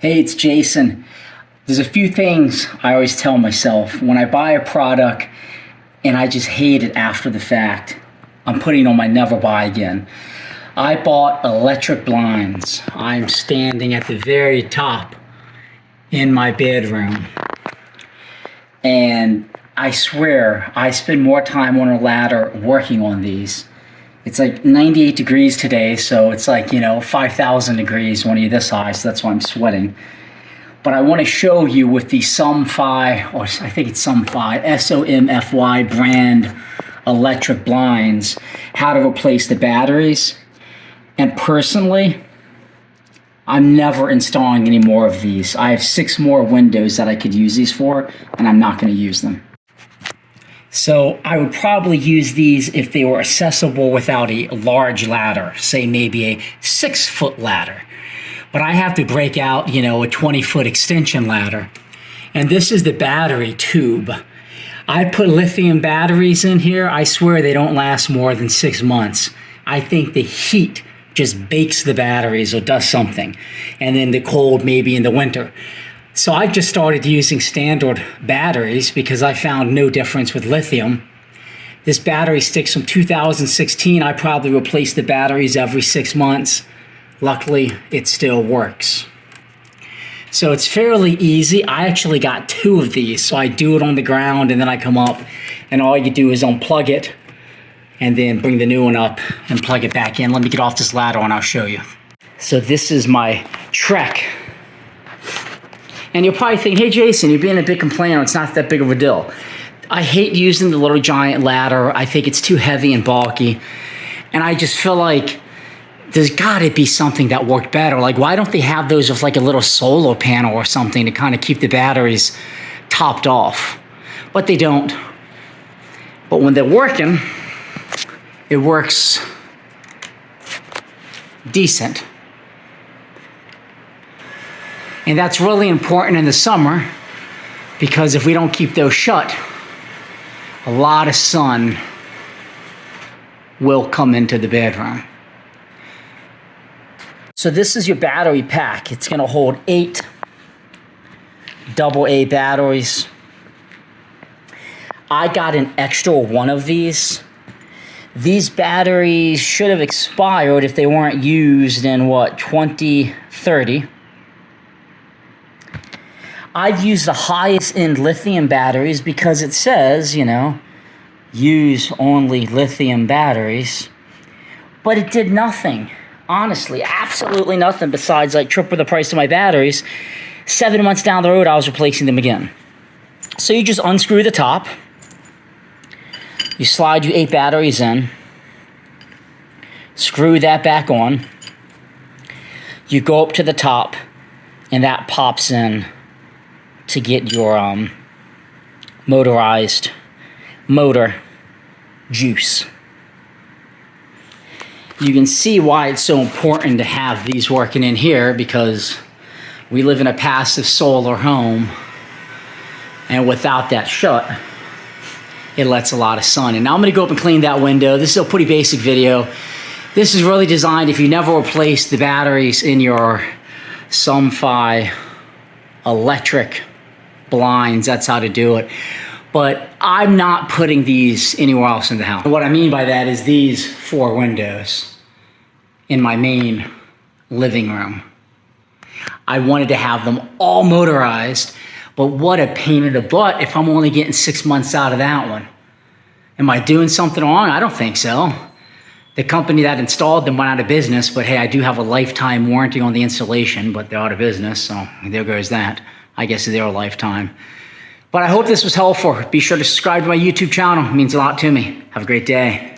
Hey, it's Jason. There's a few things I always tell myself when I buy a product and I just hate it after the fact. I'm putting on my never buy again. I bought electric blinds. I'm standing at the very top in my bedroom. And I swear, I spend more time on a ladder working on these. It's like 98 degrees today, so it's like, 5,000 degrees when you're this high, so that's why I'm sweating. But I want to show you with the Somfy, or I think it's Somfy, S-O-M-F-Y brand electric blinds, how to replace the batteries. And personally, I'm never installing any more of these. I have 6 more windows that I could use these for, and I'm not going to use them. So I would probably use these if they were accessible without a large ladder, say maybe a 6-foot ladder. But I have to break out, a 20-foot extension ladder. And this is the battery tube. I put lithium batteries in here. I swear they don't last more than 6 months. I think the heat just bakes the batteries or does something. And then the cold maybe in the winter. So I've just started using standard batteries because I found no difference with lithium. This battery sticks from 2016. I probably replace the batteries every 6 months. Luckily, it still works. So it's fairly easy. I actually got 2 of these. So I do it on the ground and then I come up and all you do is unplug it and then bring the new one up and plug it back in. Let me get off this ladder and I'll show you. So this is my Trek. And you'll probably think, hey, Jason, you're being a big complainer. It's not that big of a deal. I hate using the little giant ladder. I think it's too heavy and bulky. And I just feel like there's got to be something that worked better. Like, why don't they have those with like a little solar panel or something to kind of keep the batteries topped off? But they don't. But when they're working, it works decent. And that's really important in the summer because if we don't keep those shut, a lot of sun will come into the bedroom. So this is your battery pack. It's going to hold 8 AA batteries. I got an extra one of these. These batteries should have expired if they weren't used in 2030. I've used the highest end lithium batteries because it says, use only lithium batteries. But it did nothing. Honestly, absolutely nothing besides like triple the price of my batteries. 7 months down the road, I was replacing them again. So you just unscrew the top. You slide your 8 batteries in. Screw that back on. You go up to the top and that pops in to get your motorized motor juice. You can see why it's so important to have these working in here because we live in a passive solar home and without that shut, it lets a lot of sun in. Now I'm going to go up and clean that window. This is a pretty basic video. This is really designed if you never replace the batteries in your Somfy Electric Blinds. That's how to do it. But I'm not putting these anywhere else in the house. What I mean by that is these 4 windows in my main living room. I wanted to have them all motorized, but what a pain in the butt if I'm only getting 6 months out of that one. Am I doing something wrong? I don't think so. The company that installed them went out of business, but hey, I do have a lifetime warranty on the installation, but they're out of business, so there goes that. I guess they're a lifetime. But I hope this was helpful. Be sure to subscribe to my YouTube channel. It means a lot to me. Have a great day.